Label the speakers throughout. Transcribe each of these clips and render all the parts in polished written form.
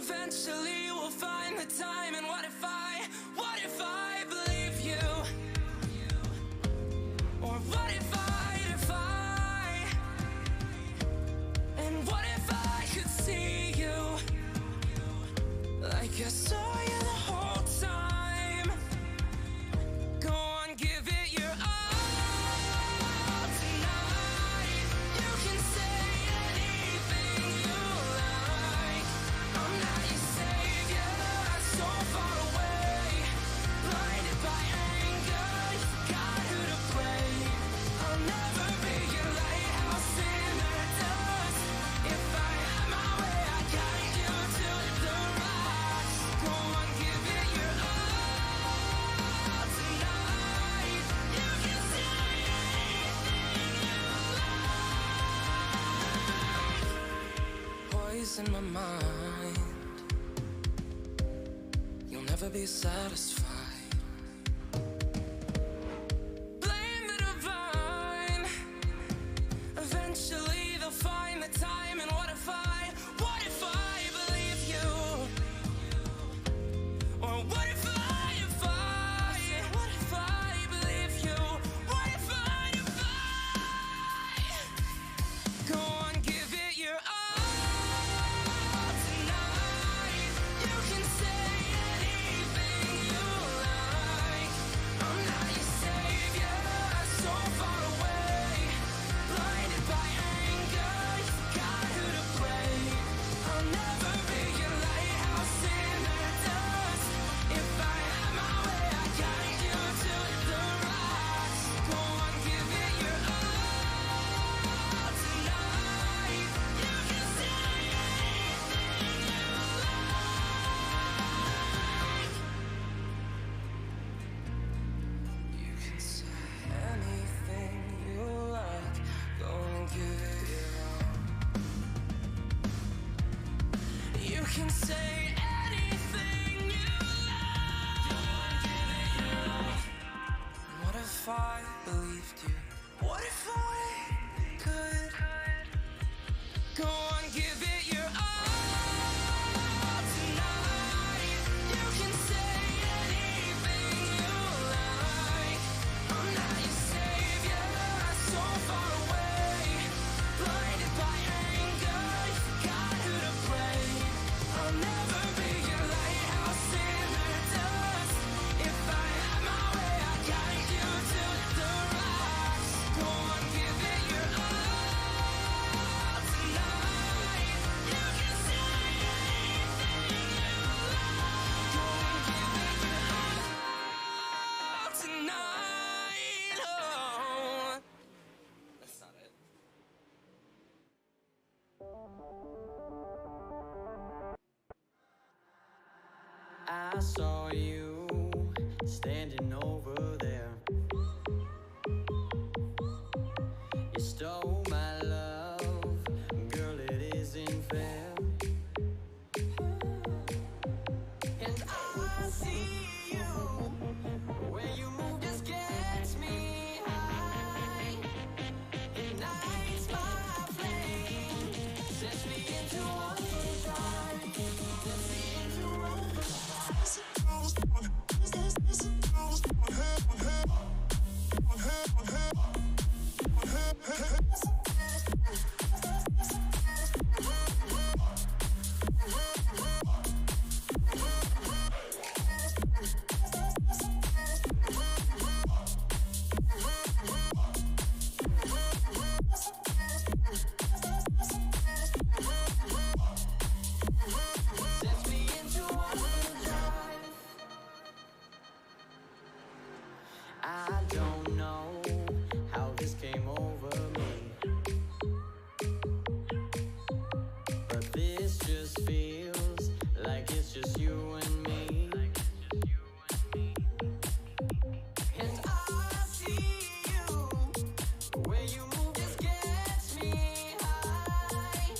Speaker 1: Eventually we'll find the time. And what if I believe you? Or what if and what if I could see you like I saw you the whole time? Go on, give it your all tonight. You can say anything you like. I'm not your savior, so far away, blinded by anger, you forgot who to blame. I'll never be your lighthouse in the dust. If I had my way, I'd guide you to the rocks. Go on, give it your all tonight. You can say anything you like. Poison my mind. You'll never be satisfied. Blame the divine. Eventually they'll find the time. And what if I believe you? Or what if I believe you? What if I go on, give it your all tonight. You can say anything you like. I'm not your savior, so far away, blinded by anger, you forgot who to blame. I'll never be your lighthouse in the dust. If I had my way, I'd guide you to the rocks. Go on, give it your all tonight. You can say anything you like. You can say anything you like. Go and give it your all. You can say anything you like. Go and give it your all. And what if I believed you? What if I could? Go on, give it your all tonight. You can say anything you like. I'm not your savior, so far away, blinded by anger, you forgot who to blame. I'll never be your lighthouse in the dust. If I had my way, I'd guide you to the rocks. Go on, give it your all tonight. You can say anything you like. Go and give it your all tonight. Oh, that's not it.
Speaker 2: I saw you standing over there. You stole my love, girl, it isn't fair. And I see you, where you move just gets me high. Ignites my flame, sets me into overdrive, sets me into overdrive. Sets me into overdrive. I don't know how this came over me, but this just feels like it's just you and me. And I see you, where you move just gets me high.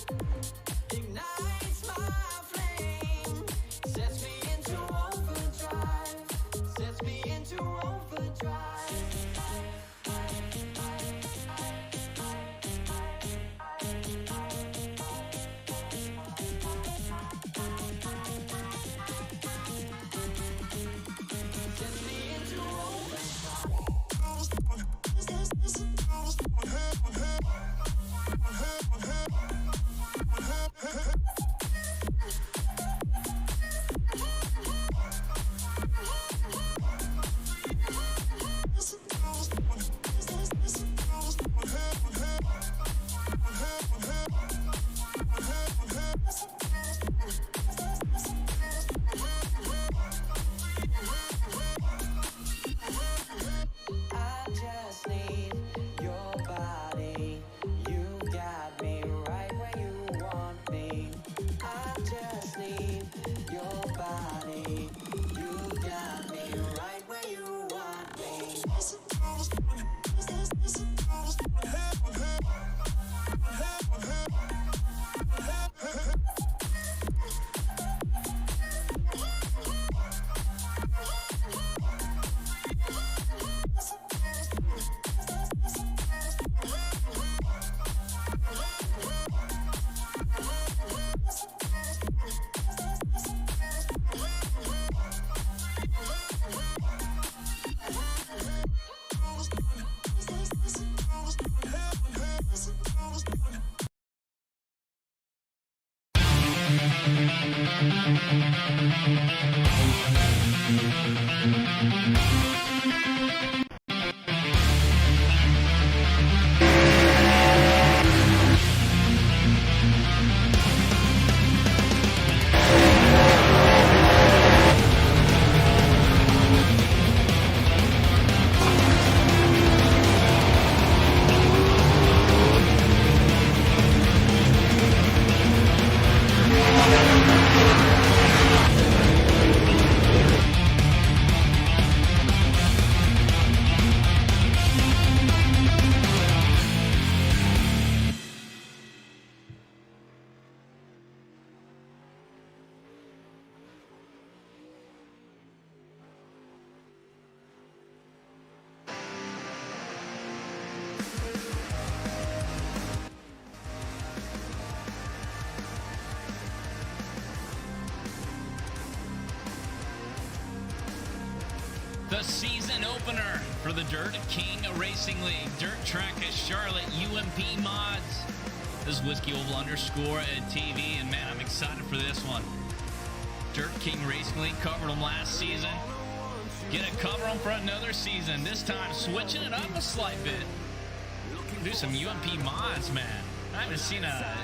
Speaker 2: Ignites my flame, sets me into overdrive, sets me into overdrive.
Speaker 3: The season opener for the Dirt King Racing League. Dirt Track at Charlotte, UMP Mods. This is Whiskey Oval underscore at TV, and man, I'm excited for this one. Dirt King Racing League, covered them last season. Gonna cover them for another season. This time, switching it up a slight bit. Do some UMP mods, man. I haven't seen a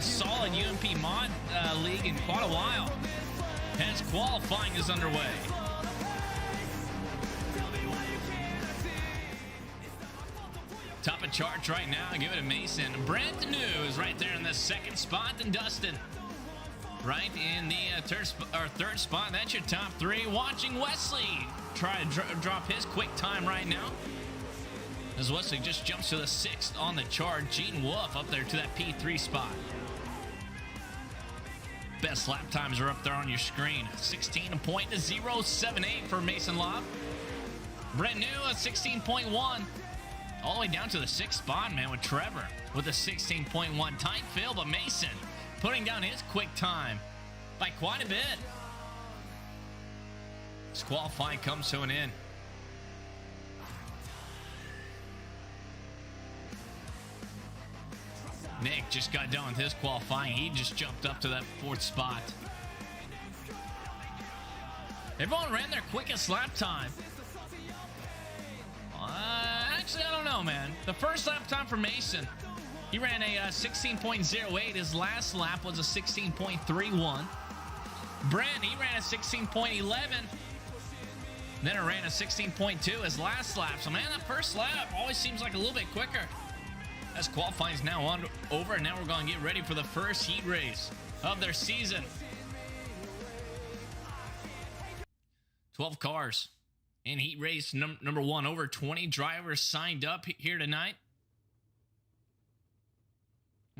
Speaker 3: solid UMP mod league in quite a while. Hence, qualifying is underway. Top of charts right now. Give it to Mason. Brand new is right there in the second spot. And Dustin right in the third spot. That's your top three. Watching Wesley try to drop his quick time right now, as Wesley just jumps to the sixth on the chart. Gene Wolf up there to that P3 spot. Best lap times are up there on your screen. 16.078 for Mason Lobb. Brand new at 16.1. All the way down to the sixth spot, man, with Trevor with a 16.1. Tight fill, but Mason putting down his quick time by quite a bit. This qualifying comes to an end. Nick just got done with his qualifying. He just jumped up to that fourth spot. Everyone ran their quickest lap time. Actually, I don't know, man. The first lap time for Mason, he ran a 16.08. His last lap was a 16.31. Brent, he ran a 16.11. Then it ran a 16.2 his last lap. So, man, that first lap always seems like a little bit quicker. As qualifying is now over, and now we're going to get ready for the first heat race of their season. 12 cars in heat race number one. Over 20 drivers signed up here tonight.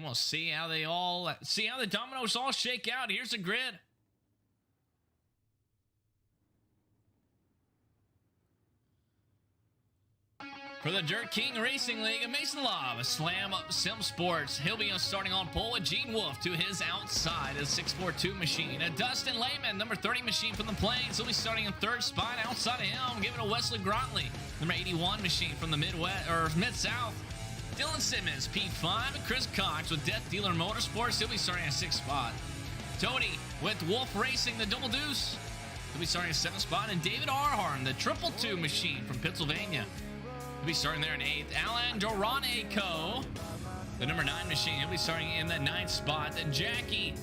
Speaker 3: We'll see how the dominoes all shake out. Here's the grid. For the Dirt King Racing League, Mason Lobb, Slam Sim Sports. He'll be starting on pole with Gene Wolf to his outside, a 642 machine. Dustin Lehman, number 30 machine from the Plains. He'll be starting in third spot. Outside of him, give it to Wesley Grotley, number 81 machine from the Midwest or Mid-South. Dylan Simmons, P5, and Chris Cox with Death Dealer Motorsports. He'll be starting at sixth spot. Tony with Wolf Racing, the Double Deuce. He'll be starting at seventh spot. And David Arharn, the Triple Two machine from Pennsylvania. He'll be starting there in eighth. Alan Doraneco, the number 9 machine. He'll be starting in the ninth spot. And Jackie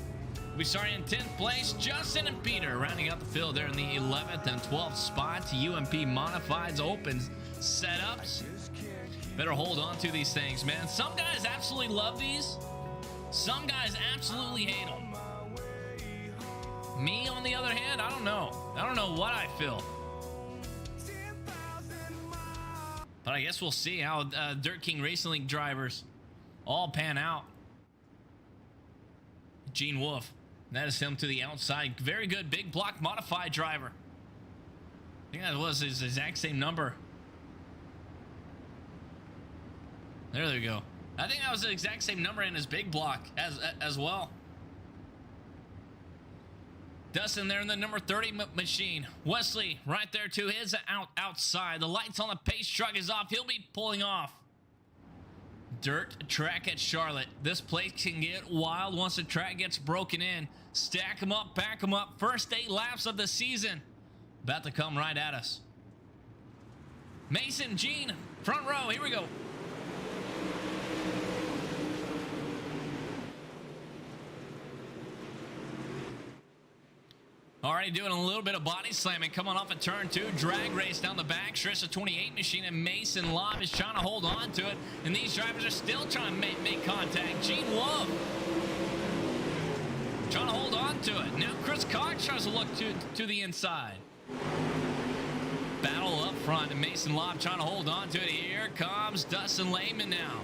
Speaker 3: will be starting in 10th place. Justin and Peter rounding out the field there in the 11th and 12th spots. UMP Modifieds opens setups. Better hold on to these things, man. Some guys absolutely love these. Some guys absolutely hate them. Me, on the other hand, I don't know. I don't know what I feel. But I guess we'll see how Dirt King Racing League drivers all pan out. Gene Wolf, that is him to the outside. Very good big block modified driver. I think that was his exact same number. There we go. I think that was the exact same number in his big block as well. Dustin there in the number 30 machine. Wesley right there to his outside. The lights on the pace truck is off. He'll be pulling off. dirt track at Charlotte. This place can get wild once the track gets broken in. Stack them up, back them up. First 8 laps of the season about to come right at us. Mason, Gene, front row, here we go. Already doing a little bit of body slamming, coming off a turn 2, drag race down the back stretch. The 28 machine and Mason Lobb is trying to hold on to it, and these drivers are still trying to make contact. Gene Wolf trying to hold on to it. Now Chris Cox tries to look to the inside. Battle up front, and Mason Lobb trying to hold on to it. Here comes Dustin Lehman now.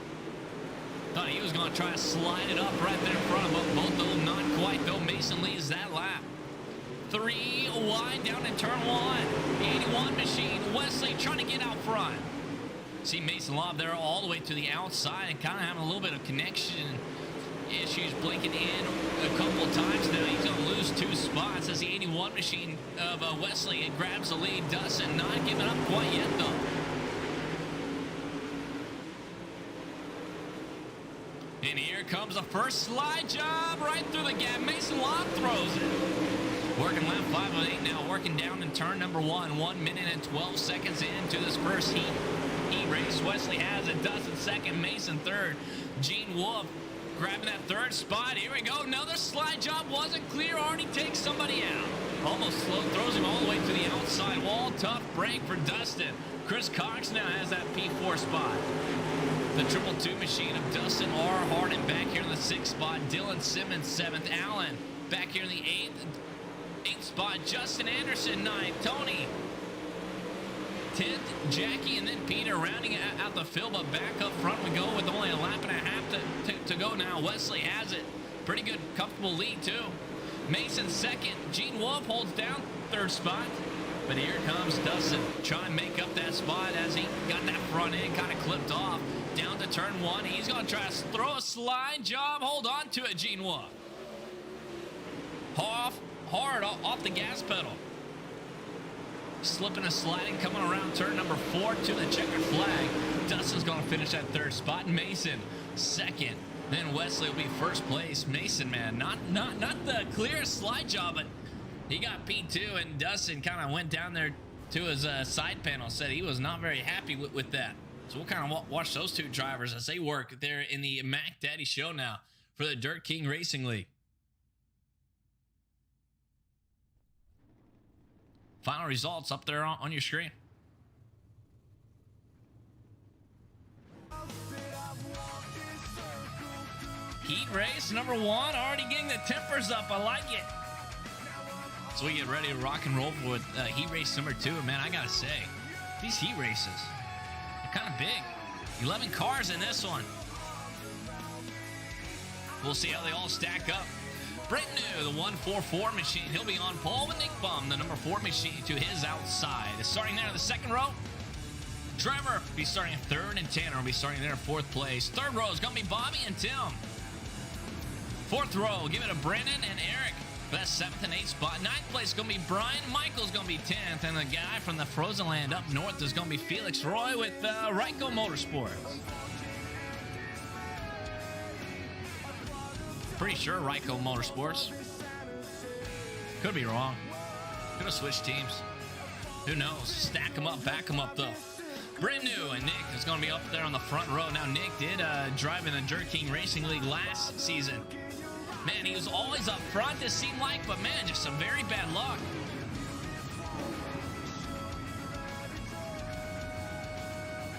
Speaker 3: Thought he was going to try to slide it up right there in front of them. Both of them not quite, though. Mason leads that lap. 3 wide down in turn 1. The 81 machine, Wesley trying to get out front. See Mason Lobb there all the way to the outside and kind of having a little bit of connection issues, blinking in a couple of times now. He's going to lose 2 spots as the 81 machine of Wesley grabs the lead. Dustin not giving up quite yet, though. And here comes the first slide job right through the gap. Mason Lobb throws it. Working lap 5 of 8 now, working down in turn number 1. 1 minute and 12 seconds into this first heat race. Wesley has it, Dustin second, Mason third. Gene Wolf grabbing that 3rd spot. Here we go. Another slide job wasn't clear. Already takes somebody out. Almost slow, throws him all the way to the outside wall. Tough break for Dustin. Chris Cox now has that P4 spot. The 222 machine of Dustin R. Harden back here in the 6th spot. Dylan Simmons 7th. Allen back here in the 8th spot. Justin Anderson 9th. Tony 10th. Jackie and then Peter rounding out the field, but back up front we go with only a lap and a half to go now. Wesley has it. Pretty good, comfortable lead too. Mason 2nd. Gene Wolf holds down 3rd spot. But here comes Dustin trying to make up that spot as he got that front end kind of clipped off. Down to turn 1. He's going to try to throw a slide job. Hold on to it, Gene Wolf. Hard off the gas pedal. Slipping and sliding, coming around turn number 4 to the checkered flag. Dustin's going to finish that 3rd spot. Mason 2nd. Then Wesley will be 1st place. Mason, man, not the clearest slide job, but he got P2, and Dustin kind of went down there to his side panel, said he was not very happy with that. So we'll kind of watch those 2 drivers as they work there in the Mac Daddy Show now for the Dirt King Racing League. Final results up there on your screen. Heat race number 1, already getting the tempers up. I like it. So we get ready to rock and roll with heat race number 2. And man, I gotta say, these heat races, they're kind of big. 11 cars in this one. We'll see how they all stack up. Brent New, the 144 machine. He'll be on pole with Nick Bum, the number 4 machine, to his outside. Starting there in the 2nd row, Trevor will be starting in 3rd, and Tanner will be starting there in 4th place. 3rd row is going to be Bobby and Tim. 4th row, give it to Brennan and Eric. That's 7th and 8th spot. 9th place is going to be Brian. Michael's going to be 10th. And the guy from the Frozen Land up north is going to be Felix Roy with Ryko Motorsports. Pretty sure Ryko Motorsports. Could be wrong. Could have switched teams. Who knows? Stack them up, back them up, though. Brand new, and Nick is going to be up there on the front row. Now, Nick did drive in the Dirt King Racing League last season. Man, he was always up front, it seemed like, but man, just some very bad luck.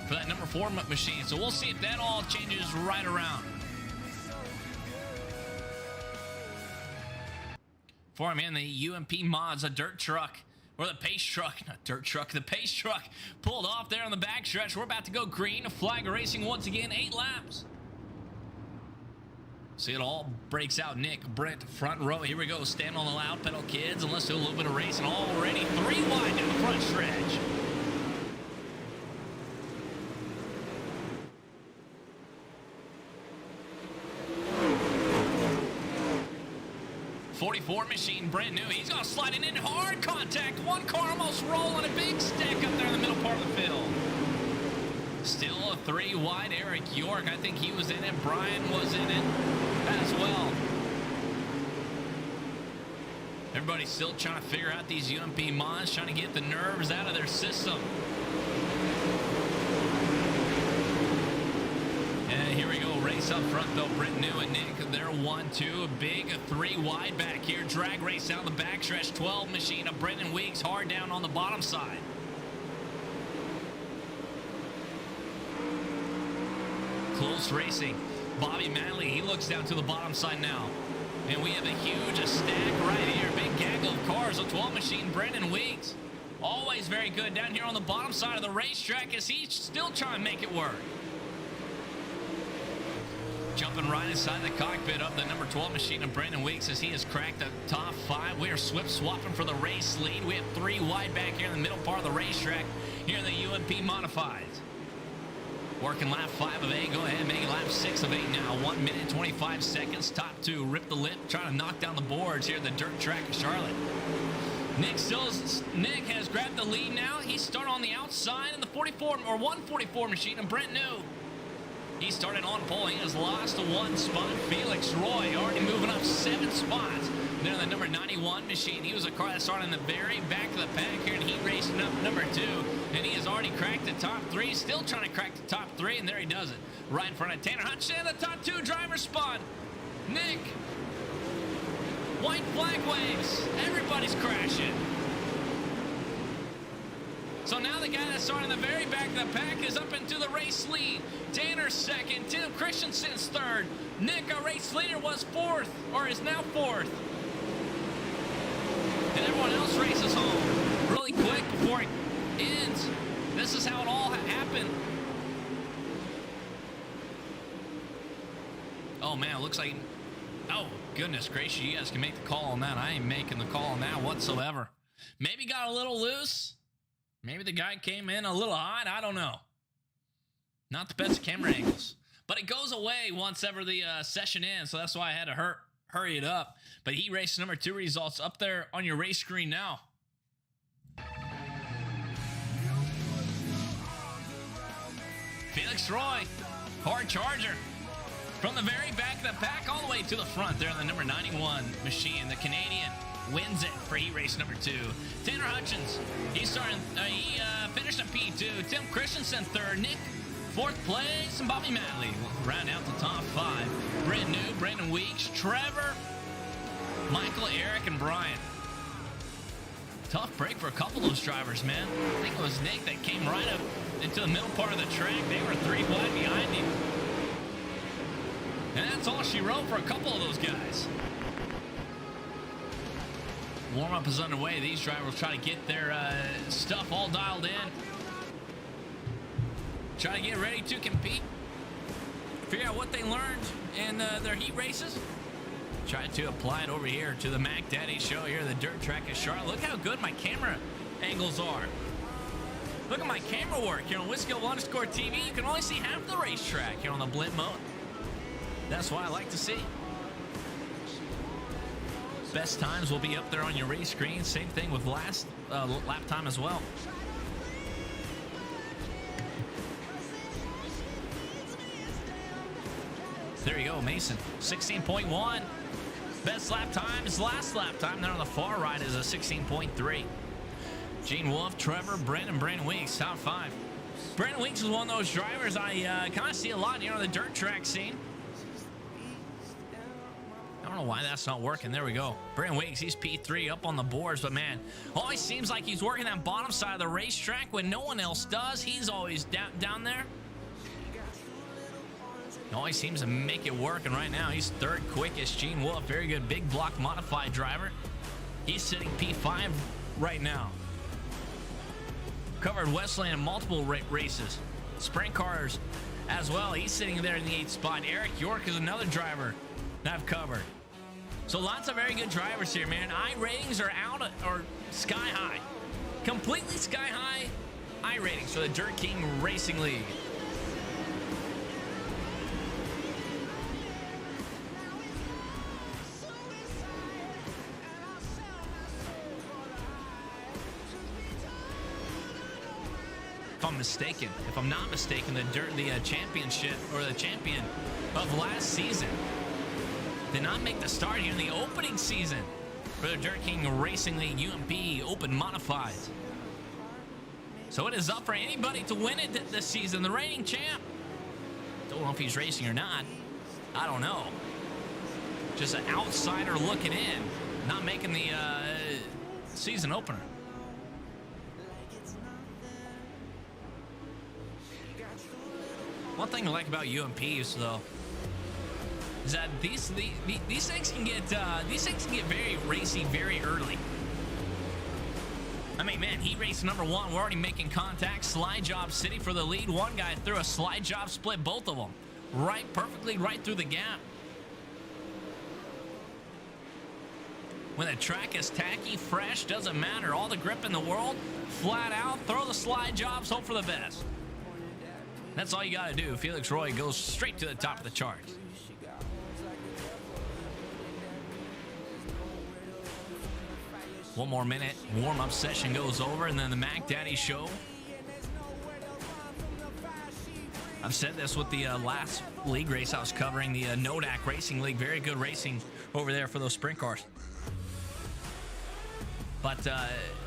Speaker 3: For that number 4 machine. So we'll see if that all changes right around. For him in the UMP mods, a dirt truck, or the pace truck, not dirt truck, the pace truck pulled off there on the backstretch. We're about to go green, flag racing once again, 8 laps. See, it all breaks out. Nick, Brent, front row. Here we go. Stand on the loud pedal, kids, and let's do a little bit of racing already. 3 wide down the front stretch. .44 machine, brand new. He's going to slide it in hard contact. One car almost rolling, a big stack up there in the middle part of the field. Still a 3 wide. Eric York, I think he was in it. Brian was in it as well. Everybody's still trying to figure out these UMP mods, trying to get the nerves out of their system. And here we go. Race up front, though. Brent New and Nick, they're 1-2. A big 3 wide back here. Drag race down the backstretch. 12 machine of Brendan Weeks hard down on the bottom side. Close racing. Bobby Manley, he looks down to the bottom side now. And we have a huge stack right here. Big gaggle of cars. A 12 machine, Brendan Weeks. Always very good down here on the bottom side of the racetrack as he's still trying to make it work. Jumping right inside the cockpit of the number 12 machine of Brendan Weeks as he has cracked the top 5. We are swift swapping for the race lead. We have 3 wide back here in the middle part of the racetrack here in the UMP Modifieds. Working lap 5 of 8. Go ahead, making lap 6 of 8 now. 1 minute, 25 seconds. Top 2, rip the lip, trying to knock down the boards here at the dirt track of Charlotte. Nick has grabbed the lead now. He started on the outside in the 44 or 144 machine of Brent New. He started on pole. He has lost 1 spot. Felix Roy already moving up 7 spots. Then the number 91 machine. He was a car that started in the very back of the pack here, and he raced up number 2. And he has already cracked the top 3. Still trying to crack the top 3, and there he does it. Right in front of Tanner Hutchinson in the top 2 driver spot. Nick. White flag waves. Everybody's crashing. So now the guy that started in the very back of the pack is up into the race lead. Tanner's second. Tim Christensen's third. Nick, our race leader, was 4th, or is now 4th. And everyone else races home really quick before it ends. This is how it all happened. Oh, man, it looks like... Oh, goodness gracious, you guys can make the call on that. I ain't making the call on that whatsoever. Maybe got a little loose. Maybe the guy came in a little hot. I don't know. Not the best camera angles. But it goes away once ever the session ends, so that's why I had to hurry it up. But heat race number 2 results up there on your race screen now. Felix Roy, hard charger. From the very back of the pack all the way to the front there in the number 91 machine, the Canadian wins it for heat race number 2. Tanner Hutchins, he finished in P2. Tim Christensen 3rd. Nick 4th place, and Bobby Manley round out the top 5. Brent New, Brendan Weeks, Trevor, Michael, Eric, and Brian. Tough break for a couple of those drivers, man. I think it was Nick that came right up into the middle part of the track. They were 3 wide behind him. And that's all she wrote for a couple of those guys. Warm-up is underway. These drivers try to get their stuff all dialed in. Try to get ready to compete. Figure out what they learned in their heat races. Try to apply it over here to the Mac Daddy show here, the dirt track of Charlotte. Look how good my camera angles are. Look at my camera work here on Wisco_TV. You can only see half the racetrack here on the blimp mode. That's what I like to see. Best times will be up there on your race screen. Same thing with last lap time as well. There you go, Mason. 16.1. Best lap time is last lap time. There on the far right is a 16.3. Gene Wolf, Trevor, Brandon Weeks, top 5. Brandon Weeks is one of those drivers I kind of see a lot here on the dirt track scene. I don't know why that's not working. There we go. Brandon Weeks, he's P3 up on the boards, but man, always seems like he's working that bottom side of the racetrack when no one else does. He's always down there. Always seems to make it work, and right now he's 3rd quickest. Gene Wolf, very good big block modified driver. He's sitting P5 right now. Covered Westland in multiple races. Sprint cars as well. He's sitting there in the 8th spot. Eric York is another driver that I've covered. So lots of very good drivers here, man. I ratings are out or sky high. Completely sky high I ratings for the Dirt King Racing League. If I'm mistaken. If I'm not mistaken, the championship or the champion of last season did not make the start here in the opening season for the Dirt King Racing League UMP Open Modifieds. So it is up for anybody to win it this season. The reigning champ. Don't know if he's racing or not. I don't know. Just an outsider looking in, not making the season opener. One thing I like about UMPs though is that these things can get very racy very early. I mean, man, heat race number 1, we're already making contact. Slide job city for the lead. One guy threw a slide job, split both of them perfectly right through the gap. When the track is tacky, fresh, doesn't matter. All the grip in the world, flat out, throw the slide jobs, hope for the best. That's all you got to do. Felix Roy goes straight to the top of the charts. One more minute, warm-up session goes over, and then the Mac Daddy show. I've said this with the last league race I was covering, the Nodak Racing League. Very good racing over there for those sprint cars. But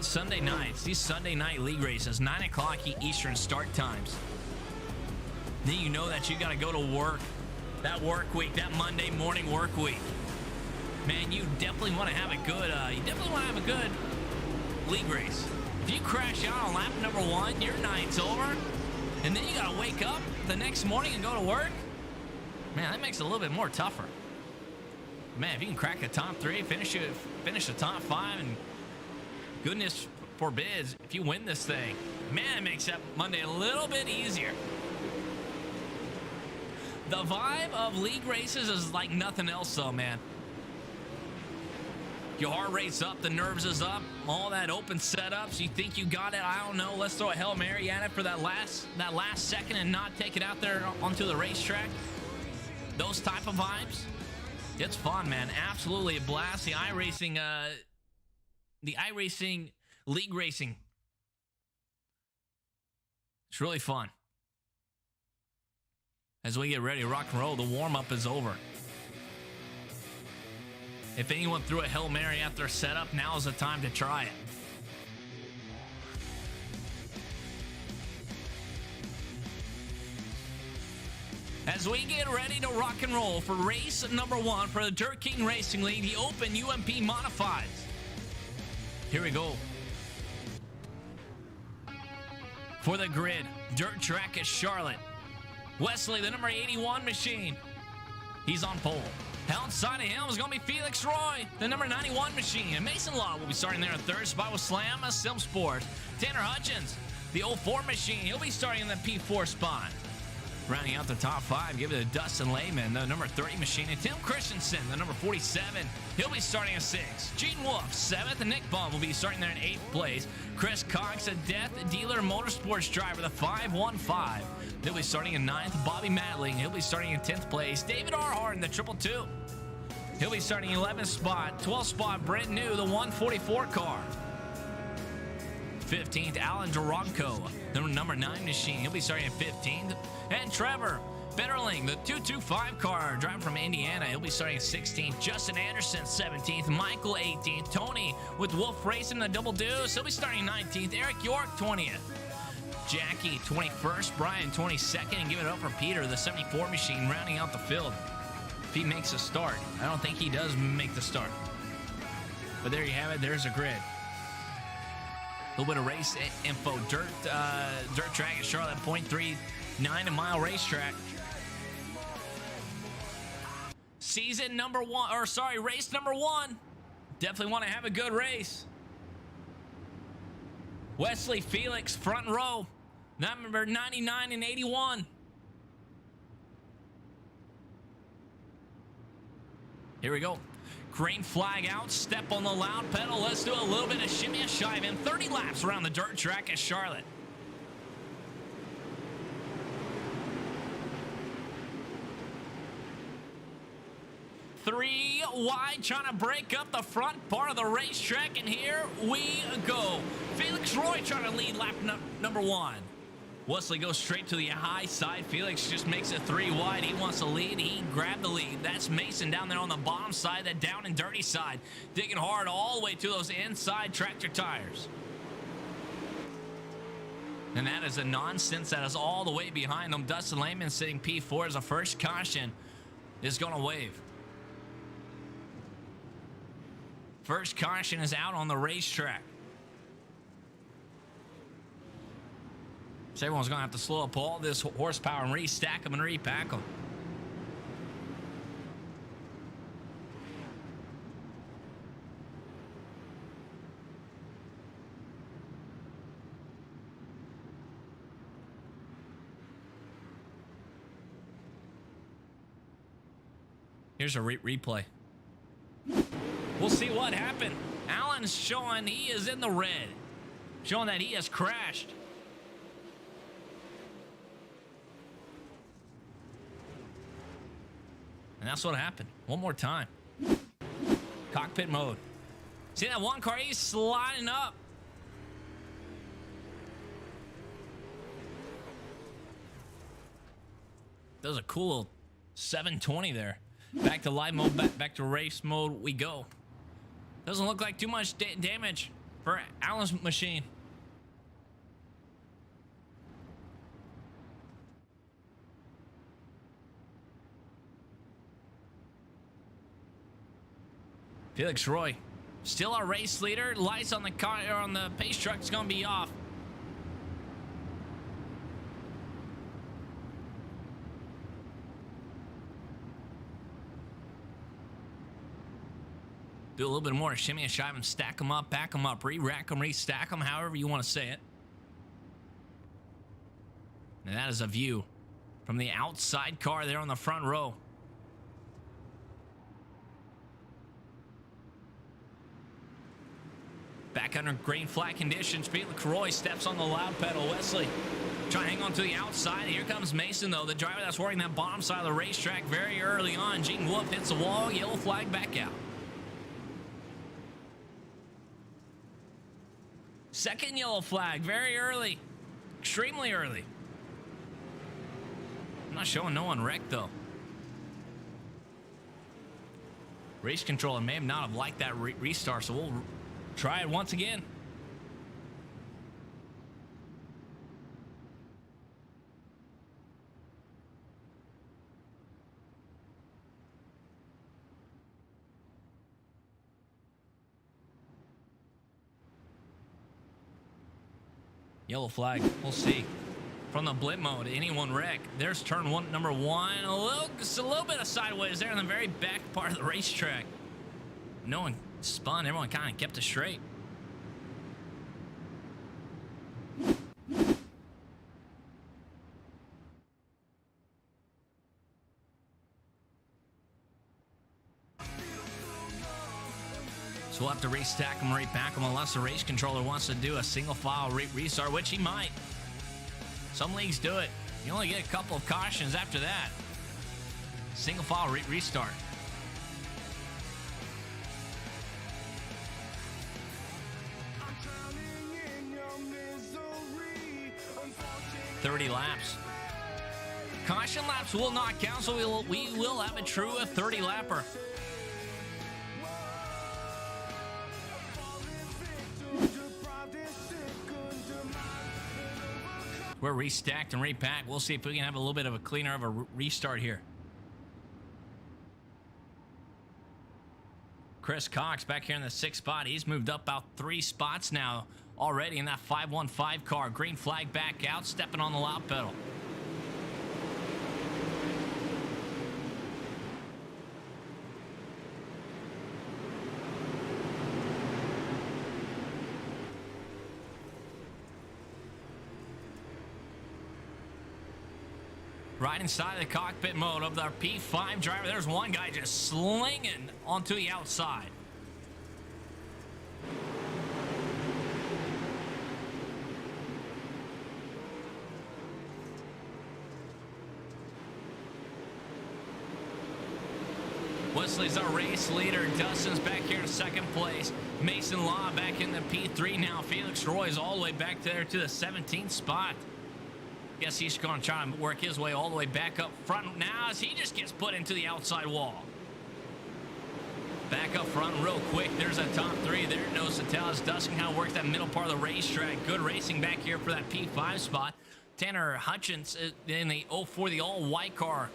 Speaker 3: Sunday nights, these Sunday night league races, 9 o'clock Eastern start times. Then you know that you got to go to work. That work week, that Monday morning work week. Man, you definitely want to have a good, league race. If you crash out on lap number 1, your night's over, and then you got to wake up the next morning and go to work. Man, that makes it a little bit more tougher. Man, if you can crack the top 3, finish the top 5, and goodness forbids, if you win this thing, man, it makes that Monday a little bit easier. The vibe of league races is like nothing else, though, man. Your heart rate's up, the nerves is up, all that open setups. You think you got it? I don't know. Let's throw a Hail Mary at it for that last second and not take it out there onto the racetrack. Those type of vibes. It's fun, man. Absolutely a blast. The iRacing league racing. It's really fun. As we get ready to rock and roll, the warm-up is over. If anyone threw a Hail Mary after a setup, now is the time to try it. As we get ready to rock and roll for race number 1 for the Dirt King Racing League, the Open UMP Modifieds. Here we go. For the grid, dirt track at Charlotte. Wesley, the number 81 machine. He's on pole. Outside of him is going to be Felix Roy, the number 91 machine. And Mason Law will be starting there in third spot with Slam Sim Sports. Tanner Hutchins, the 04 machine. He'll be starting in the P4 spot. Rounding out the top 5, give it to Dustin Lehman, the number 30 machine. And Tim Christensen, the number 47. He'll be starting in 6th. Gene Wolf, 7th. And Nick Baum will be starting there in 8th place. Chris Cox, a Death Dealer Motorsports driver, the 515. He'll be starting in 9th. Bobby Madling, he'll be starting in 10th place. David R. Harden, the 222. He'll be starting in 11th spot. 12th spot, Brent New, the 144 car. 15th, Alan Duranco, the number 9 machine. He'll be starting in 15th. And Trevor Betterling, the 225 car, driving from Indiana. He'll be starting in 16th. Justin Anderson, 17th. Michael, 18th. Tony with Wolf Racing, the double deuce. He'll be starting 19th. Eric York, 20th. Jackie, 21st. Brian, 22nd. And give it up for Peter, the 74 machine, rounding out the field. If he makes a start. I don't think he does make the start. But there you have it. There's a grid. A little bit of race info. Dirt track at Charlotte, 0.39 a mile racetrack. Race number 1. Definitely want to have a good race. Wesley Felix, front row. Number 99 and 81. Here we go. Green flag out, step on the loud pedal. Let's do a little bit of shimmy and shive in. 30 laps around the dirt track at Charlotte. Three wide, trying to break up the front part of the racetrack, and here we go. Felix Roy trying to lead lap number 1. Wesley goes straight to the high side. Felix just makes it 3 wide. He wants to lead. He grabbed the lead. That's Mason down there on the bottom side, that down and dirty side. Digging hard all the way to those inside tractor tires. And that is a nonsense. That is all the way behind them. Dustin Lehman sitting P4 as a first caution is going to wave. First caution is out on the racetrack. So everyone's going to have to slow up all this horsepower and restack them and repack them. Here's a replay. We'll see what happened. Allen's showing he is in the red, showing that he has crashed. And that's what happened. One more time. Cockpit mode. See that one car? He's sliding up. Does a cool 720 there. Back to live mode, back to race mode we go. Doesn't look like too much damage for Allen's machine. Felix Roy, still our race leader. Lights on the car or on the pace truck is going to be off. Do a little bit more shimmy and shive and stack them up, back them up, re-rack them, re-stack them, however you want to say it. And that is a view from the outside car there on the front row. Back under green flag conditions, Felix Roy steps on the loud pedal. Wesley trying to hang on to the outside. Here comes Mason, though, the driver that's working that bottom side of the racetrack very early on. Gene Wolf hits the wall, yellow flag back out. Second yellow flag, very early, extremely early. I'm not showing no one wrecked, though. Race controller may not have liked that restart, so we'll try it once again. Yellow flag, we'll see. From the blip mode, anyone wreck. There's turn one, number one. Just a little bit of sideways there in the very back part of the racetrack. No one spun, everyone kind of kept it straight. So we'll have to restack them, repack them, unless the race controller wants to do a single file restart, which he might. Some leagues do it. You only get a couple of cautions after that. Single file restart. .30 laps. Caution laps will not count, so we will have a true 30-lapper. We're restacked and repacked. We'll see if we can have a little bit of a cleaner of a restart here. Chris Cox back here in the 6th spot. He's moved up about 3 spots now already in that 515 car. Green flag back out, stepping on the loud pedal. Right inside the cockpit mode of our P5 driver. There's one guy just slinging onto the outside. Wesley's our race leader. Dustin's back here in 2nd place. Mason Law back in the P3 now. Felix Roy is all the way back there to the 17th spot. Guess he's going to try and work his way all the way back up front now as he just gets put into the outside wall. Back up front real quick. There's a top three there. Nose to tail as Dustin kind of works that middle part of the racetrack. Good racing back here for that P5 spot. Tanner Hutchins in the 04, the all-white car.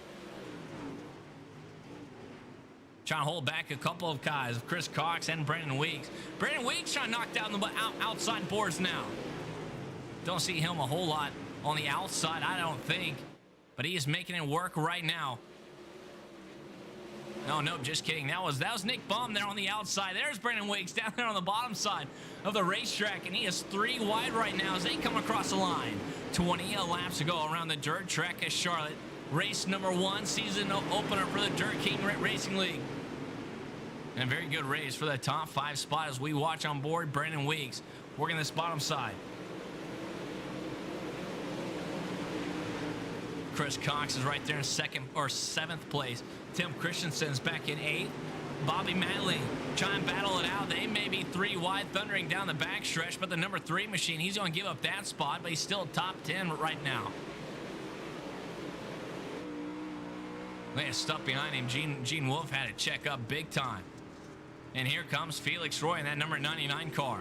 Speaker 3: Trying to hold back a couple of guys, Chris Cox and Brandon Weeks. Brandon Weeks trying to knock down the outside boards now. Don't see him a whole lot on the outside, I don't think. But he is making it work right now. No, just kidding. That was Nick Baum there on the outside. There's Brandon Weeks down there on the bottom side of the racetrack, and he is 3 wide right now as they come across the line. 20 laps to go around the dirt track at Charlotte. Race number 1, season opener for the Dirt King Racing League. And a very good race for the top 5 spot as we watch on board Brandon Weeks working this bottom side. Chris Cox is right there in 2nd or 7th place. Tim Christensen's back in 8th. Bobby Matling trying and battle it out. They may be 3 wide, thundering down the backstretch, but the number 3 machine, he's going to give up that spot, but he's still top 10 right now. Look at stuff behind him. Gene Wolfe had to check up big time. And here comes Felix Roy in that number 99 car.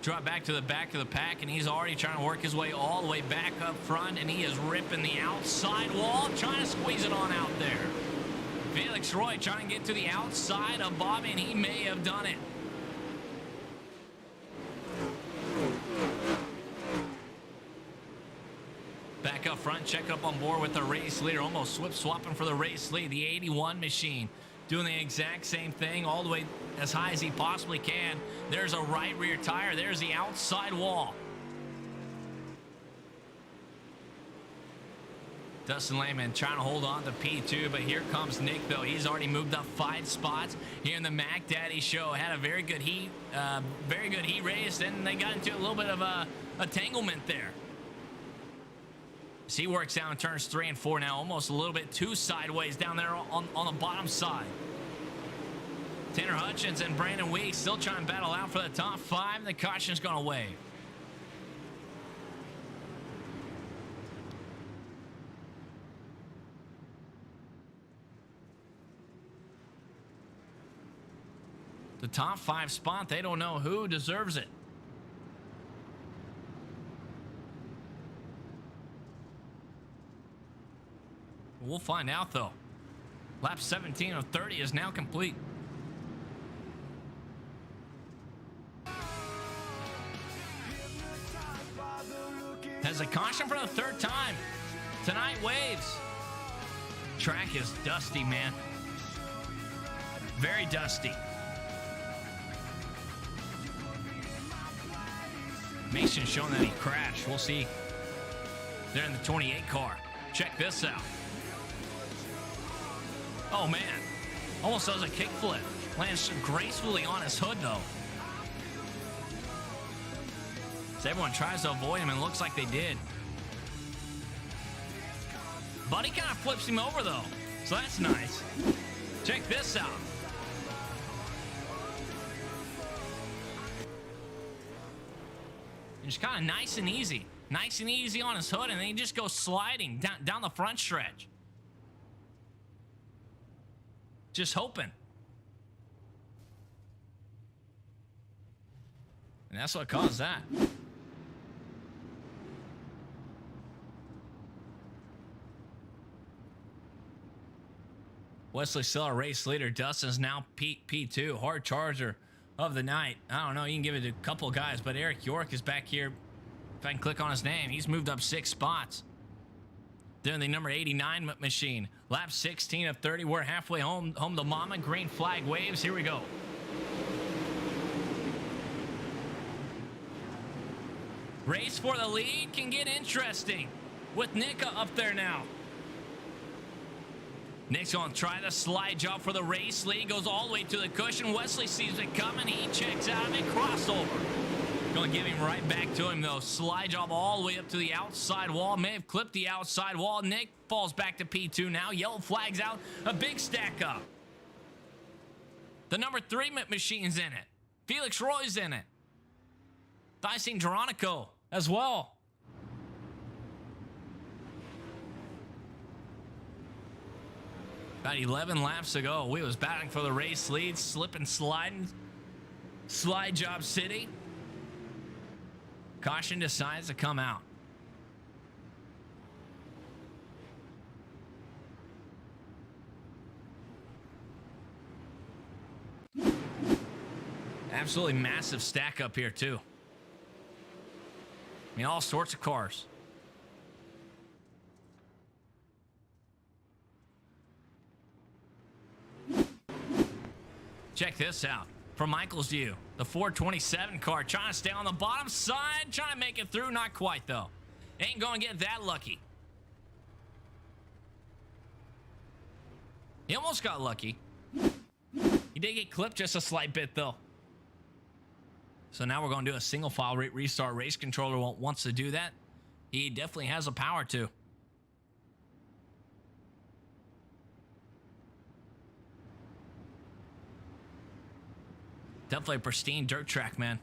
Speaker 3: Drop back to the back of the pack, and he's already trying to work his way all the way back up front, and he is ripping the outside wall, trying to squeeze it on out there. Felix Roy trying to get to the outside of Bobby, and he may have done it. Back up front, check up on board with the race leader, almost swapping for the race lead, the 81 machine. Doing the exact same thing all the way as high as he possibly can. There's a right rear tire. There's the outside wall. Dustin Lehman trying to hold on to P2, but here comes Nick, though. He's already moved up 5 spots here in the Mac Daddy show. Had a very good heat race, and they got into a little bit of a entanglement there. He works down turns 3 and 4 now, almost a little bit too sideways down there on the bottom side. Tanner Hutchins and Brandon Weeks still trying to battle out for the top 5. The caution's going away. The top 5 spot, they don't know who deserves it. We'll find out, though. Lap 17 of 30 is now complete. Has a caution for the 3rd time. Tonight waves. Track is dusty, man. Very dusty. Mason showing that he crashed. We'll see. They're in the 28 car. Check this out. Oh, man. Almost does a kickflip. Lands gracefully on his hood, though. So everyone tries to avoid him, and it looks like they did. Buddy kind of flips him over, though. So that's nice. Check this out. Just kind of nice and easy. Nice and easy on his hood, and then he just goes sliding down the front stretch. Just hoping. And that's what caused that. Wesley Siller, race leader. Dustin's now P2, hard charger of the night. I don't know, you can give it to a couple guys, but Eric York is back here. If I can click on his name, he's moved up 6 spots. They're in the number 89 machine. Lap 16 of 30. We're halfway home to mama. Green flag waves. Here we go. Race for the lead can get interesting with Nick up there now. Nick's going to try the slide job for the race lead. Goes all the way to the cushion. Wesley sees it coming. He checks out of it. Crossover. Going to give him right back to him, though. Slide job all the way up to the outside wall. May have clipped the outside wall. Nick falls back to P2 now. Yellow flags out. A big stack up. The number 3 machine's in it. Felix Roy's in it. Thought I seen Geronimo as well. About 11 laps to go. We was battling for the race lead, slipping, sliding. Slide job city. Caution decides to come out. Absolutely massive stack up here too. I mean, all sorts of cars. Check this out. From Michael's view, the 427 car trying to stay on the bottom side, trying to make it through. Not quite, though. Ain't going to get that lucky. He almost got lucky. He did get clipped just a slight bit, though. So now we're going to do a single file restart. Race controller wants to do that. He definitely has the power to. Definitely a pristine dirt track, man.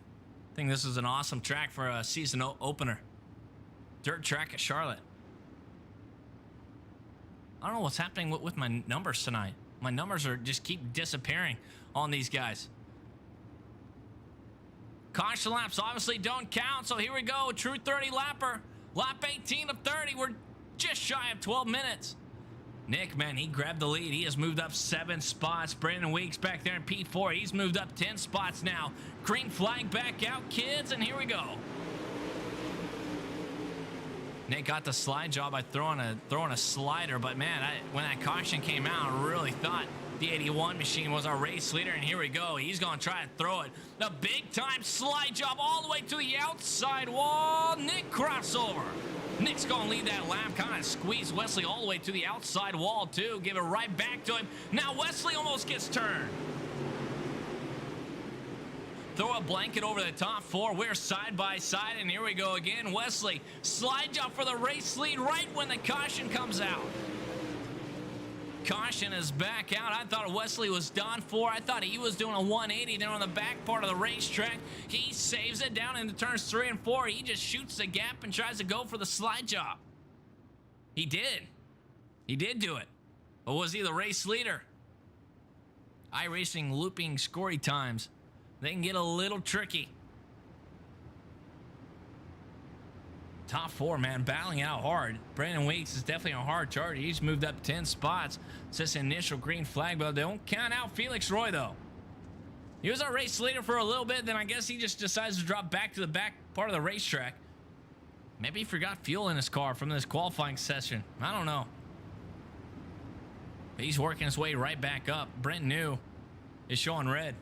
Speaker 3: I think this is an awesome track for a season opener. Dirt track at Charlotte. I don't know what's happening with my numbers tonight. My numbers are just keep disappearing on these guys. Caution laps obviously don't count, so here we go. True 30 lapper. Lap 18 of 30. We're just shy of 12 minutes. Nick, man, he grabbed the lead. He has moved up 7 spots. Brandon Weeks back there in P4. He's moved up 10 spots now. Green flag back out, kids, and here we go. Nick got the slide job by throwing a slider, but man, when that caution came out, I really thought the 81 machine was our race leader, and here we go. He's going to try to throw it. The big-time slide job all the way to the outside wall. Nick crossover. Nick's going to lead that lap, kind of squeeze Wesley all the way to the outside wall, too. Give it right back to him. Now Wesley almost gets turned. Throw a blanket over the top 4. We're side by side, and here we go again. Wesley, slide job for the race lead right when the caution comes out. Caution is back out. I thought Wesley was done for. I thought he was doing a 180 there on the back part of the racetrack. He saves it down into turns 3 and 4. He just shoots the gap and tries to go for the slide job. He did. He did do it. But was he the race leader? iRacing looping scory times. They can get a little tricky. Top 4, man, battling out hard. Brandon Weeks is definitely a hard target. He's moved up 10 spots since the initial green flag, but they don't count out Felix Roy, though. He was our race leader for a little bit, then I guess he just decides to drop back to the back part of the racetrack. Maybe he forgot fuel in his car from this qualifying session. I don't know. But he's working his way right back up. Brent New is showing red.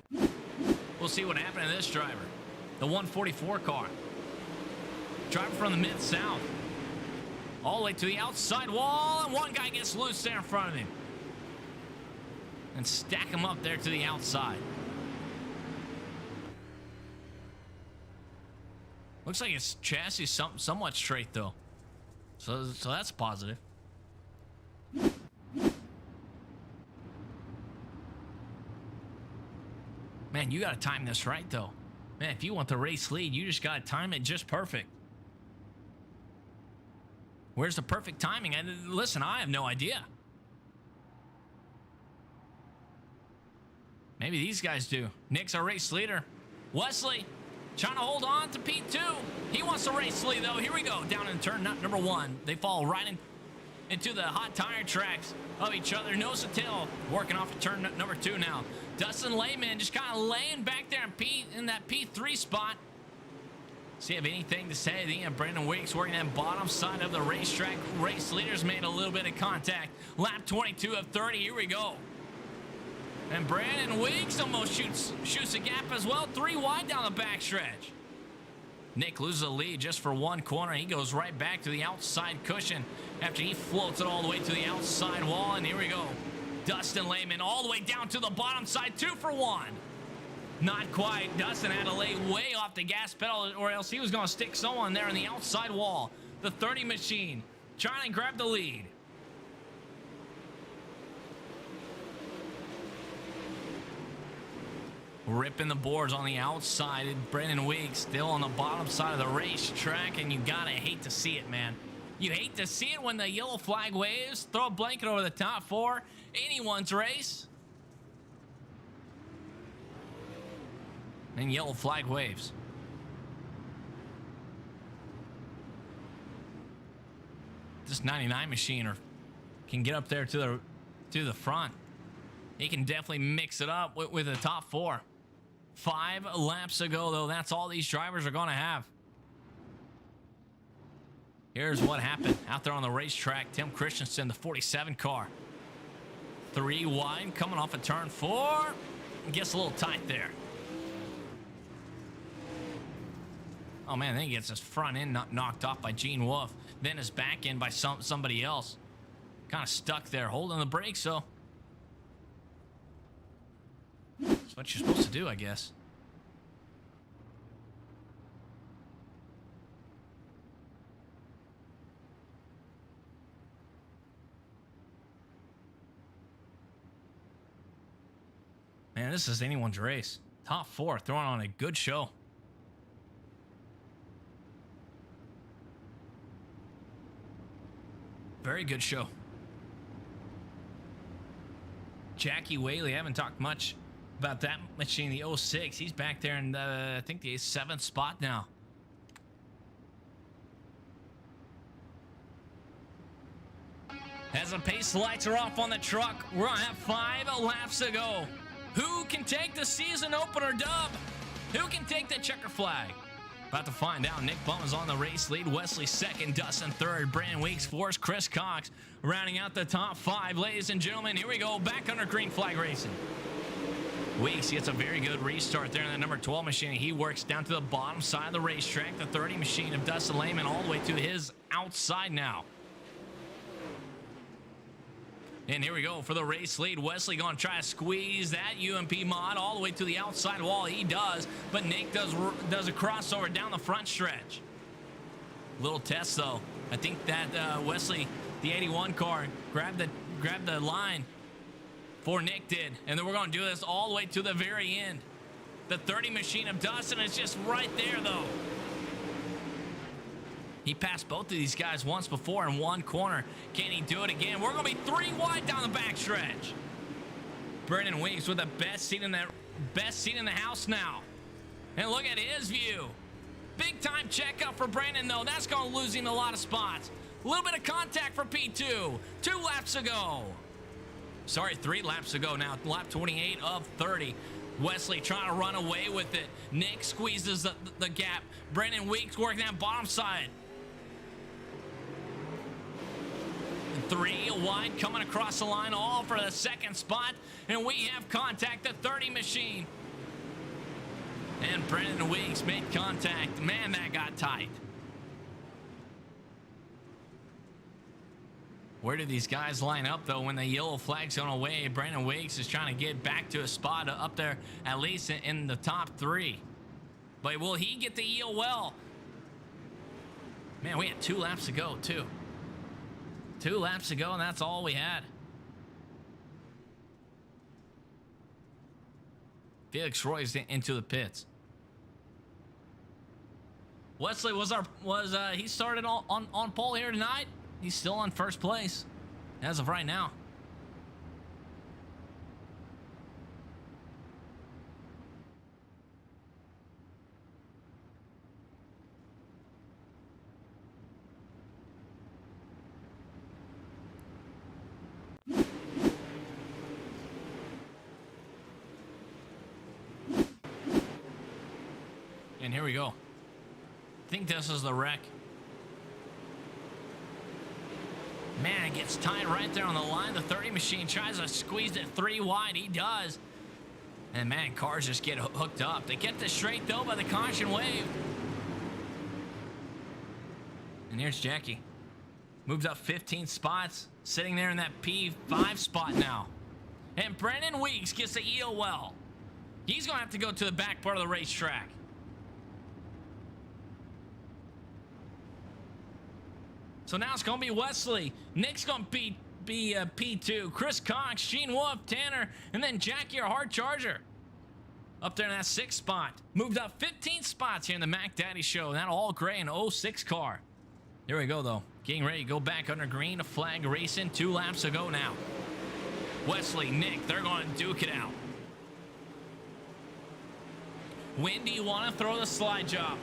Speaker 3: We'll see what happened to this driver. The 144 car. Driver from the Mid-South. All the way to the outside wall, and one guy gets loose there in front of him. And stack him up there to the outside. Looks like his chassis is somewhat straight, though. So that's positive. Man, you got to time this right, though. Man, if you want the race lead, you just got to time it just perfect. Where's the perfect timing? And listen, I have no idea. Maybe these guys do. Nick's our race leader. Wesley trying to hold on to P2. He wants the race lead, though. Here we go. Down in turn number 1. They fall right into the hot tire tracks of each other. Nose to tail. Working off to turn number 2 now. Dustin Lehman just kind of laying back there in that P3 spot. See if anything to say. The Brandon Weeks working that bottom side of the racetrack. Race leaders made a little bit of contact. Lap 22 of 30. Here we go. And Brandon Weeks almost shoots a gap as well. 3 wide down the backstretch. Nick loses the lead just for 1 corner. He goes right back to the outside cushion after he floats it all the way to the outside wall. And here we go. Dustin Lehman all the way down to the bottom side. 2 for 1. Not quite. Dustin had to lay way off the gas pedal, or else he was going to stick someone there on the outside wall. The 30 machine trying to grab the lead. ripping the boards on the outside. And Brendan Weeks still on the bottom side of the racetrack, and you gotta hate to see it, man. You hate to see it when the yellow flag waves. Throw a blanket over the top four. Anyone's race. And yellow flag waves. This 99 machine can get up there to the front. He can definitely mix it up with the top four. 5 laps ago, though, that's all these drivers are going to have. Here's what happened out there on the racetrack. Tim Christensen, the 47 car. 3 wide, coming off of turn 4. Gets a little tight there. Oh, man, then he gets his front end knocked off by Gene Wolf. Then his back end by somebody else. Kind of stuck there, holding the brakes, so. That's what you're supposed to do, I guess. Man, this is anyone's race. Top 4 throwing on a good show. Very good show. Jackie Whaley, I haven't talked much about that machine, the 06. He's back there in, I think, the 7th spot now. As the pace lights are off on the truck, we're going to have 5 laps to go. Who can take the season opener dub? Who can take the checker flag? About to find out. Nick Bum is on the race lead. Wesley second, Dustin third, Brandon Weeks fourth, Chris Cox rounding out the top 5. Ladies and gentlemen, here we go. Back under green flag racing. Weeks gets a very good restart there in the number 12 machine. He works down to the bottom side of the racetrack. The 30 machine of Dustin Lehman all the way to his outside now. And here we go for the race lead. Wesley going to try to squeeze that UMP mod all the way to the outside wall. He does, but Nick does a crossover down the front stretch. Little test though. I think that Wesley, the 81 car, grabbed the line before Nick did. And then we're going to do this all the way to the very end. The 30 machine of Dustin is just right there though. He passed both of these guys once before in one corner. Can he do it again? We're going to be 3 wide down the backstretch. Brendan Weeks with the best seat in the house now. And look at his view. Big time checkup for Brandon though. That's going to lose him a lot of spots. A little bit of contact for P2. 2 laps ago. Sorry, 3 laps ago now. Lap 28 of 30. Wesley trying to run away with it. Nick squeezes the gap. Brendan Weeks working that bottom side. 3 wide coming across the line, all for the second spot. And we have contact, the 30 machine. And Brendan Weeks made contact. Man, that got tight. Where do these guys line up, though, when the yellow flag's on away? Brendan Weeks is trying to get back to a spot up there, at least in the top 3. But will he get the yield well? Man, we had 2 laps to go, too. 2 laps to go, and that's all we had. Felix Roy's into the pits. Wesley he started on pole here tonight. He's still on first place as of right now. And here we go. I think this is the wreck. Man, it gets tied right there on the line. The 30 machine tries to squeeze it 3 wide. He does. And man, cars just get hooked up. They get this straight though by the caution wave. And here's Jackie. Moved up 15 spots. Sitting there in that P5 spot now. And Brendan Weeks gets the eel well. He's going to have to go to the back part of the racetrack. So now it's going to be Wesley. Nick's going to be P2. Chris Cox, Gene Wolf, Tanner, and then Jackie, our hard charger. Up there in that 6th spot. Moved up 15 spots here in the Mac Daddy Show. That all gray and 06 car. Here we go, though. Getting ready to go back under green. A flag racing. 2 laps to go now. Wesley, Nick, they're going to duke it out. When do you want to throw the slide job?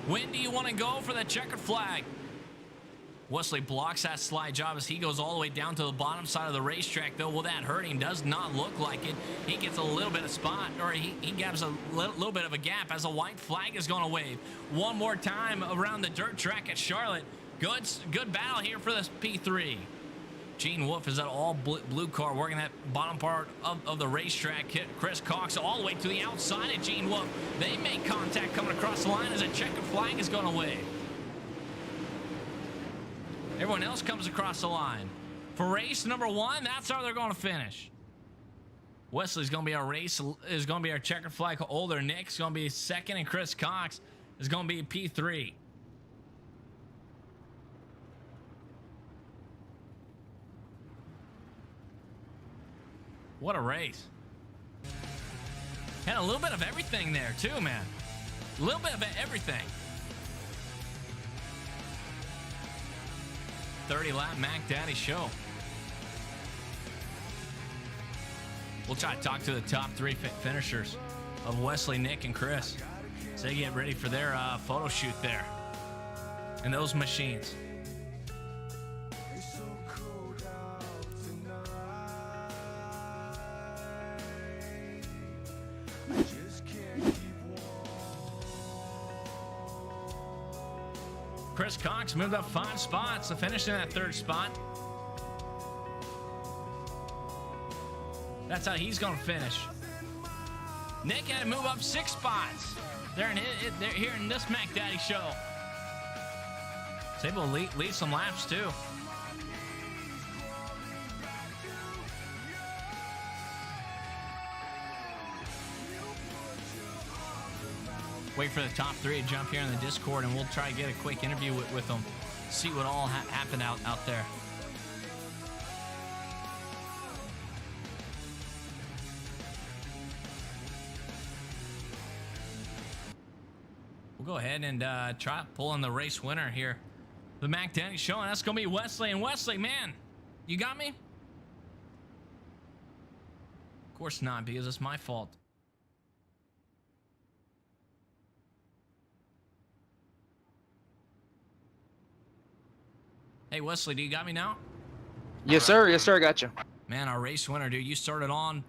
Speaker 3: When do you want to go for the checkered flag? Wesley blocks that slide job as he goes all the way down to the bottom side of the racetrack, though. Will that hurt him? Does not look like it. He gets a little bit of spot, or he gaps a little bit of a gap as a white flag is going to wave. One more time around the dirt track at Charlotte. Good battle here for this P3. Gene Wolfe is that all blue car working that bottom part of the racetrack. Chris Cox all the way to the outside of Gene Wolfe. They make contact coming across the line as a checkered flag is going to wave. Everyone else comes across the line. For race number 1, that's how they're going to finish. Wesley's going to be our checkered flag holder. Nick's going to be 2nd, and Chris Cox is going to be P3. What a race. And a little bit of everything there, too, man. A little bit of everything. 30-lap Mac Daddy Show. We'll try to talk to the top 3 finishers of Wesley, Nick, and Chris as they get ready for their photo shoot there in those machines. Chris Cox moved up 5 spots to finish in that 3rd spot. That's how he's going to finish. Nick had to move up 6 spots. They're here in this Mac Daddy Show. He's able to lead some laps, too. Wait for the top 3 to jump here in the Discord, and we'll try to get a quick interview with them. See what all happened out there. We'll go ahead and try pulling the race winner here. The Mac Daddy Show, and that's going to be Wesley. And Wesley, man, you got me? Of course not, because it's my fault. Hey, Wesley, do you got me now?
Speaker 4: Yes, sir. Yes, sir. I got you.
Speaker 3: Man, our race winner, dude. You started on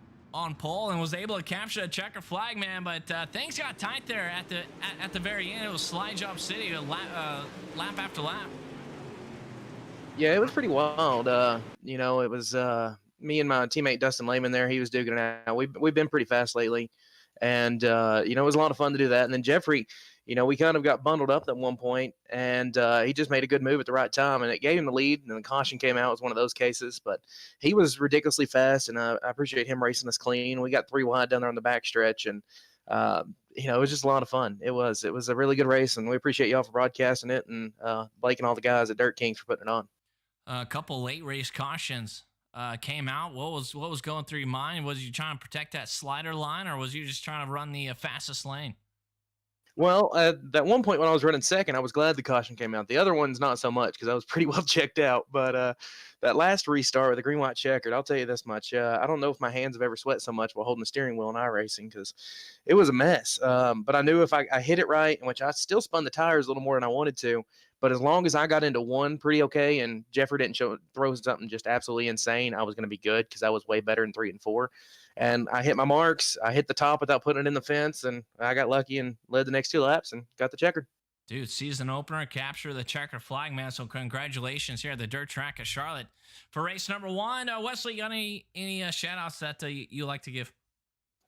Speaker 3: pole and was able to capture a checker flag, man. But things got tight there at the very end. It was slide job city, lap after lap.
Speaker 4: Yeah, it was pretty wild. You know, it was me and my teammate Dustin Lehman there. He was duking it out. We've been pretty fast lately, and you know, it was a lot of fun to do that. And then Jeffrey, you know, we kind of got bundled up at one point, and he just made a good move at the right time, and it gave him the lead, and the caution came out. It was one of those cases, but he was ridiculously fast, and I appreciate him racing us clean. We got 3 wide down there on the back stretch, and you know, it was just a lot of fun. It was a really good race, and we appreciate y'all for broadcasting it, and Blake and all the guys at Dirt Kings for putting it on.
Speaker 3: A couple late race cautions came out. What was going through your mind? Was you trying to protect that slider line, or was you just trying to run the fastest lane?
Speaker 4: Well, at one point when I was running second, I was glad the caution came out. The other one's not so much because I was pretty well checked out. But that last restart with the green, white checkered, I'll tell you this much. I don't know if my hands have ever sweat so much while holding the steering wheel in iRacing because it was a mess. But I knew if I hit it right, in which I still spun the tires a little more than I wanted to, but as long as I got into one pretty okay and Jeffrey didn't throw something just absolutely insane, I was going to be good because I was way better in 3 and 4. And I hit my marks. I hit the top without putting it in the fence, and I got lucky and led the next 2 laps and got the checkered.
Speaker 3: Dude, season opener, capture the checker flag, man. So congratulations here at the dirt track of Charlotte for race number 1. Wesley, you got any shout-outs that you like to give?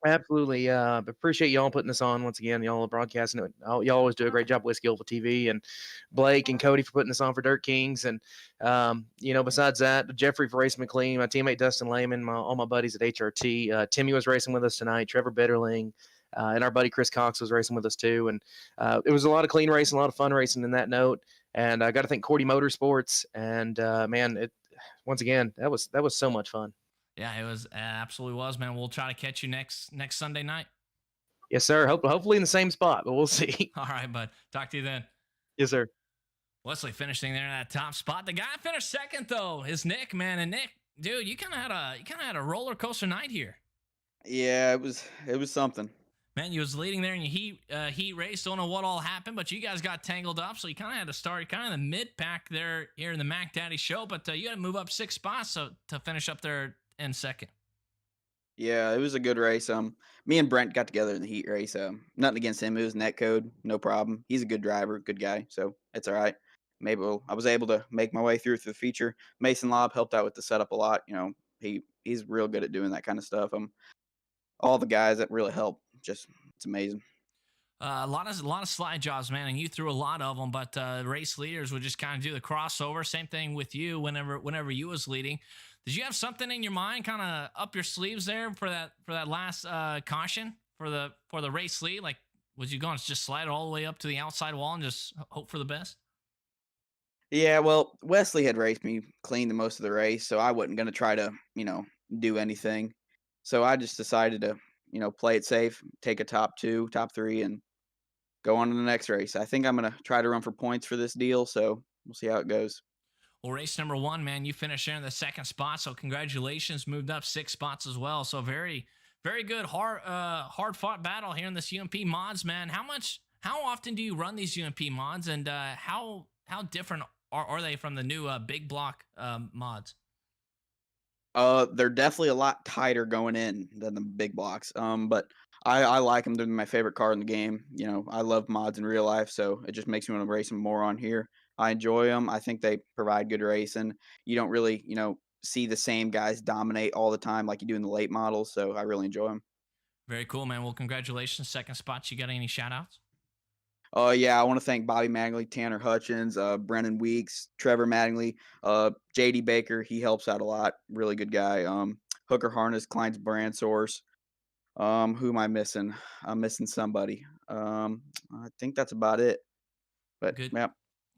Speaker 4: Absolutely. Appreciate y'all putting this on once again. Y'all are broadcasting it. Y'all always do a great job with Skillful TV, and Blake and Cody for putting this on for Dirt Kings. And, you know, besides that, Jeffrey for racing McLean, my teammate Dustin Lehman, all my buddies at HRT. Timmy was racing with us tonight, Trevor Bitterling, and our buddy Chris Cox was racing with us too. And it was a lot of clean racing, a lot of fun racing in that note. And I got to thank Cordy Motorsports. And, man, once again, that was so much fun.
Speaker 3: Yeah, it absolutely was, man. We'll try to catch you next Sunday night.
Speaker 4: Yes, sir. Hopefully in the same spot, but we'll see.
Speaker 3: All right, bud. Talk to you then.
Speaker 4: Yes, sir.
Speaker 3: Wesley finishing there in that top spot. The guy finished second though is Nick, man. And Nick, dude, you kind of had a roller coaster night here.
Speaker 5: Yeah, it was something.
Speaker 3: Man, you was leading there in your heat race. Don't know what all happened, but you guys got tangled up, so you kind of had to start kind of the mid pack there here in the Mac Daddy show. But you had to move up 6 spots to finish up there in second.
Speaker 5: Yeah, it was a good race. Me and Brent got together in the heat race. Nothing against him. It was net code, no problem. He's a good driver, good guy, so it's all right. I was able to make my way through the feature. Mason Lobb helped out with the setup a lot. You know, he's real good at doing that kind of stuff. All the guys that really help, just it's amazing.
Speaker 3: A lot of slide jobs, man, and you threw a lot of them. But race leaders would just kind of do the crossover. Same thing with you. Whenever you was leading, did you have something in your mind, kind of up your sleeves there for that last caution for the race lead? Like, was you going to just slide all the way up to the outside wall and just hope for the best?
Speaker 5: Yeah, well, Wesley had raced me clean the most of the race, so I wasn't going to try to, do anything. So I just decided to, play it safe, take a top 2, top 3, and go on to the next race. I think I'm going to try to run for points for this deal, so we'll see how it goes.
Speaker 3: Well, race number 1, man, you finished there in the second spot, so congratulations. Moved up 6 spots as well. So very, very good, hard fought battle here in this UMP mods, man. How often do you run these UMP mods, and how different are they from the new big block mods?
Speaker 5: They're definitely a lot tighter going in than the big blocks. But I like them. They're my favorite car in the game. I love mods in real life, so it just makes me want to race them more on here. I enjoy them. I think they provide good racing. You don't really, see the same guys dominate all the time like you do in the late models, so I really enjoy them.
Speaker 3: Very cool, man. Well, congratulations. Second spot. You got any shout outs?
Speaker 5: Yeah, I want to thank Bobby Mattingly, Tanner Hutchins, Brennan Weeks, Trevor Mattingly, JD Baker. He helps out a lot. Really good guy. Hooker Harness, Klein's Brand Source. Who am I missing? I'm missing somebody. I think that's about it. But
Speaker 3: Good.
Speaker 5: yeah.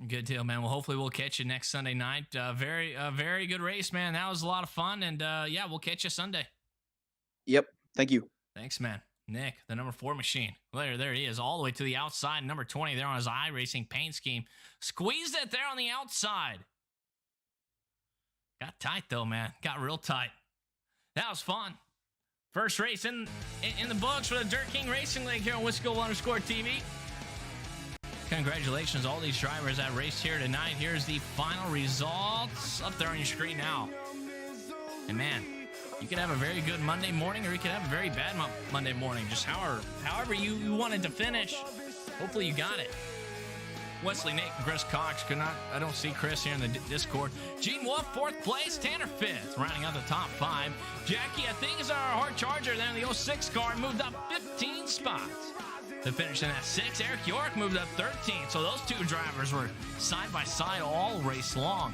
Speaker 3: Good deal, man. Well, hopefully we'll catch you next Sunday night. Very good race, man. That was a lot of fun. And yeah, we'll catch you Sunday.
Speaker 5: Yep. Thank you.
Speaker 3: Thanks, man. Nick, the number 4 machine. There he is, all the way to the outside. Number 20 there on his iRacing paint scheme. Squeezed it there on the outside. Got tight, though, man. Got real tight. That was fun. First race in the books for the Dirt King Racing League here on Wisco_TV. Congratulations, all these drivers that raced here tonight. Here's the final results up there on your screen now. And, man, you could have a very good Monday morning, or you could have a very bad Monday morning. Just however you wanted to finish. Hopefully you got it. Wesley, Nick, and Chris Cox could not. I don't see Chris here in the Discord. Gene Wolf, 4th place. Tanner, 5th. Rounding out the top 5. Jackie, I think, is our hard charger there in the 06 car. Moved up 15 spots. To finish in at 6, Eric York moved up 13. So those two drivers were side by side all race long.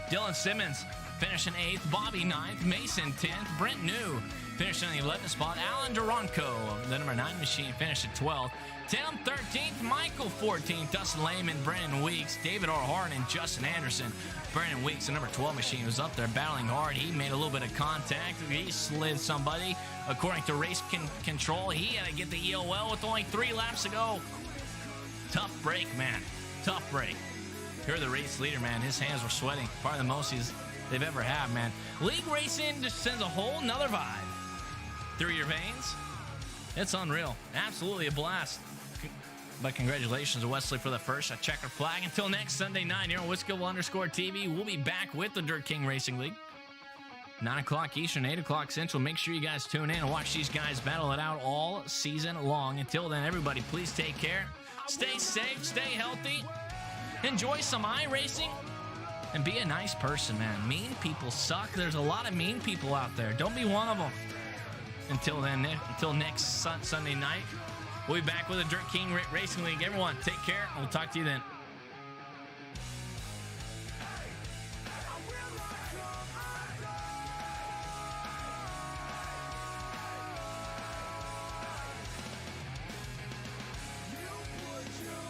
Speaker 3: Dylan Simmons finishing 8th, Bobby 9th, Mason 10th, Brent New finishing in the 11th spot, Alan Duranco, the number 9 machine, finished at 12th, Tim 13th, Michael 14th, Dustin Lehman, Brandon Weeks, David R. Hart, and Justin Anderson. Brandon Weeks, the number 12 machine, was up there battling hard. He made a little bit of contact. He slid somebody. According to race control, he had to get the EOL with only 3 laps to go. Tough break, man. Tough break. You're the race leader, man. His hands were sweating. Probably the most they've ever had, man. League racing just sends a whole nother vibe through your veins. It's unreal. Absolutely a blast. But congratulations to Wesley for the first checkered flag. Until next Sunday night here on Wisco_TV, we'll be back with the Dirt King Racing League. 9 o'clock Eastern, 8 o'clock Central. Make sure you guys tune in and watch these guys battle it out all season long. Until then, everybody, please take care. Stay safe, stay healthy. Enjoy some iRacing. And be a nice person, man. Mean people suck. There's a lot of mean people out there. Don't be one of them. Until then, until next Sunday night, we'll be back with the Dirt King Racing League. Everyone, take care, and we'll talk to you then.